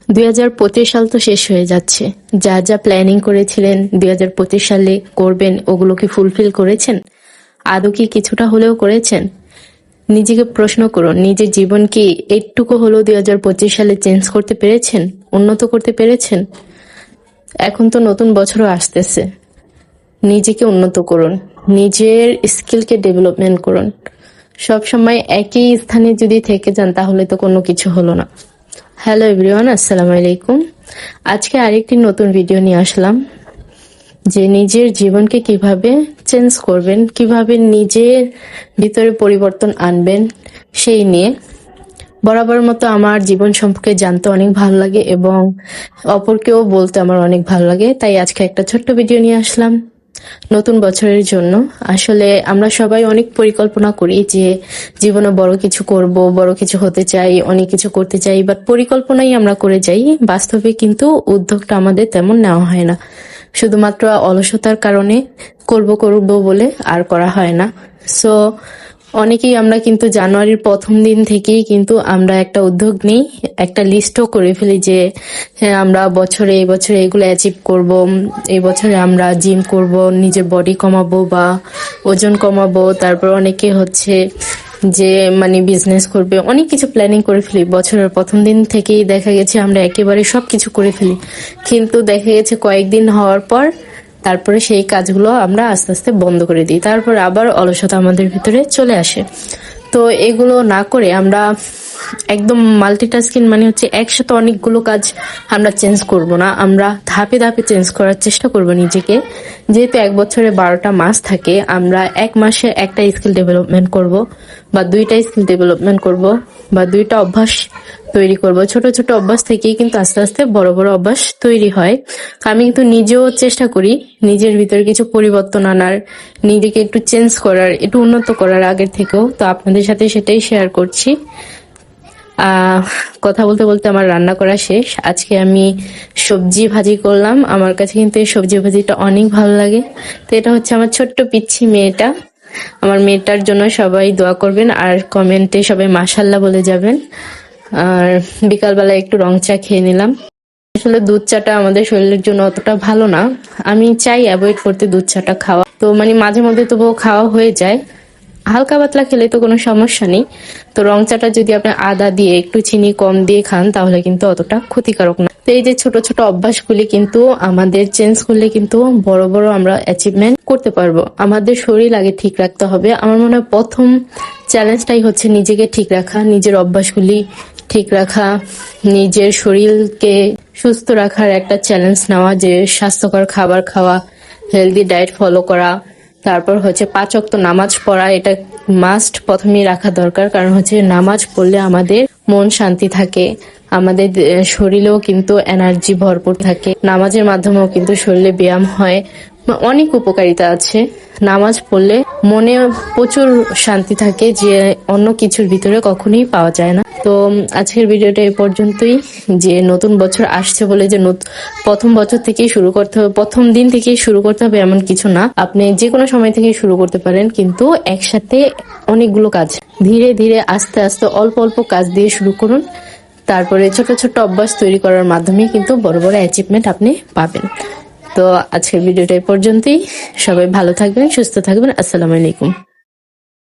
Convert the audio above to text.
2025 সাল তো শেষ হয়ে যাচ্ছে। যা যা প্ল্যানিং করেছিলেন 2025 সালে করবেন, ওগুলো কি ফুলফিল করেছেন? আদৌ কি কিছুটা হলেও করেছেন? নিজেকে প্রশ্ন করুন, নিজের জীবন কি একটুকু হলেও 2025 সালে চেঞ্জ করতে পেরেছেন, উন্নত করতে পেরেছেন? এখন তো নতুন বছরও আসতেছে। নিজেকে উন্নত করুন, নিজের স্কিলকে ডেভেলপমেন্ট করুন। সবসময় একই স্থানে যদি থেকে যান তাহলে তো কোনো কিছু হলো না। হ্যালো এভরিওয়ান, আসসালামু আলাইকুম। আজকে আরেকটি নতুন ভিডিও নিয়ে আসলাম যে নিজের জীবনকে কিভাবে চেঞ্জ করবেন, কিভাবে নিজের ভিতরে পরিবর্তন আনবেন সেই নিয়ে। বরাবর মতো আমার জীবন সম্পর্কে জানতে অনেক ভালো লাগে এবং অপরকেও বলতে আমার অনেক ভালো লাগে, তাই আজকে একটা ছোট্ট ভিডিও নিয়ে আসলাম নতুন বছরের জন্য। আসলে আমরা সবাই অনেক পরিকল্পনা করি যে জীবনে বড় কিছু করব, বড় কিছু হতে চাই, অনেক কিছু করতে চাই, বাট পরিকল্পনাই আমরা করে যাই, বাস্তবে কিন্তু উদ্যোগটা আমাদের তেমন নেওয়া হয় না। শুধুমাত্র অলসতার কারণে করব করব বলে আর করা হয় না। সো অনেকেই আমরা কিন্তু জানুয়ারির প্রথম দিন থেকেই কিন্তু আমরা একটা উদ্যোগ নিই, একটা লিস্টও করে ফেলি যে হ্যাঁ আমরা এই বছরে এগুলো অ্যাচিভ করব, এই বছরে আমরা জিম করব, নিজের বডি কমাবো বা ওজন কমাবো। তারপর অনেকে হচ্ছে যে মানে বিজনেস করবে, অনেক কিছু প্ল্যানিং করে ফেলি। বছরের প্রথম দিন থেকেই দেখা গেছে আমরা একেবারে সবকিছু করে ফেলি, কিন্তু দেখা গেছে কয়েকদিন হওয়ার পর তারপরে সেই কাজগুলো আমরা আস্তে আস্তে বন্ধ করে দিই, তারপর আবার অলসতা আমাদের ভিতরে চলে আসে। তো এগুলো না করে আমরা একদম মাল্টিটাস্কিং মানে হচ্ছে একসাথে অনেকগুলো কাজ আমরা চেঞ্জ করব না, আমরা ধাপে ধাপে চেঞ্জ করার চেষ্টা করব নিজেকে। যেহেতু এক বছরে 12টা মাস থাকে, আমরা এক মাসে একটা স্কিল ডেভেলপমেন্ট করব বা 2টা স্কিল ডেভেলপমেন্ট করব বা 2টা অভ্যাস তৈরি করব। ছোট ছোট অভ্যাস থেকেই কিন্তু আস্তে আস্তে বড় বড় অভ্যাস তৈরি হয়। আমি কিন্তু নিজেও চেষ্টা করি নিজের ভিতরে কিছু পরিবর্তন আনার, নিজেকে একটু চেঞ্জ করার, একটু উন্নত করার আগের থেকেও। তো আপনাদের সাথে সেটাই শেয়ার করছি। কথা বলতে বলতে আমার রান্না করা শেষ। আজকে আমি সবজি ভাজি করলাম। আমার কাছে কিন্তু এই সবজি ভাজিটা অনেক ভালো লাগে। তো এটা হচ্ছে আমার ছোট্ট পিচ্ছি মেয়েটা। আমার মেয়েটার জন্য সবাই দোয়া করবেন আর কমেন্টে সবাই মাশাআল্লাহ বলে যাবেন। আর বিকালবেলা একটু রং চা খেয়ে নিলাম। আসলে দুধ চাটা আমাদের শরীরের জন্য অতটা ভালো না, আমি চাই অ্যাভয়েড করতে দুধ চাটা খাওয়া। তো মানে মাঝে মধ্যে তবুও খাওয়া হয়ে যায়, হালকা পাতলা খেলে তো কোনো সমস্যা নেই। তো রং চাটা যদি আপনি আদা দিয়ে একটু চিনি কম দিয়ে খান তাহলে কিন্তু অতটা ক্ষতিকারক না। তো এই যে ছোট ছোট অভ্যাসগুলি কিন্তু আমাদের চেঞ্জ করলে কিন্তু বড় বড় আমরা অ্যাচিভমেন্ট করতে পারবো। আমাদের শরীর আগে ঠিক রাখতে হবে। আমার মনে হয় প্রথম চ্যালেঞ্জটাই হচ্ছে নিজেকে ঠিক রাখা, নিজের অভ্যাসগুলি ঠিক রাখা, নিজের শরীরকে সুস্থ রাখার একটা চ্যালেঞ্জ নেওয়া, যে স্বাস্থ্যকর খাবার খাওয়া, হেলদি ডায়েট ফলো করা। তারপর হচ্ছে 5 ওয়াক্ত নামাজ পড়া, এটা মাস্ট প্রথমেই রাখা দরকার। কারণ হচ্ছে নামাজ পড়লে আমাদের মন শান্তি থাকে, আমাদের শরীরেও কিন্তু এনার্জি ভরপুর থাকে। নামাজের মাধ্যমেও কিন্তু শরীরে ব্যায়াম হয়, অনেক উপকারিতা আছে। নামাজ পড়লে মনে প্রচুর শান্তি থাকে, যে অন্য কিছুর ভিতরে কখনোই পাওয়া যায় না। তো আজকের ভিডিওটা এই পর্যন্তই। যে নতুন বছর আসছে বলে যে প্রথম বছর থেকেই শুরু করতে হবে, প্রথম দিন থেকেই শুরু করতে হবে এমন কিছু না। আপনি যে কোনো সময় থেকে শুরু করতে পারেন, কিন্তু একসাথে অনেকগুলো কাজ ধীরে ধীরে আস্তে আস্তে অল্প অল্প কাজ দিয়ে শুরু করুন। তারপরে ছোট ছোট অভ্যাস তৈরি করার মাধ্যমে কিন্তু বড় বড় অ্যাচিভমেন্ট আপনি পাবেন। তো আজকের ভিডিওটা এই পর্যন্তই। সবাই ভালো থাকবেন, সুস্থ থাকবেন। আসসালামু আলাইকুম।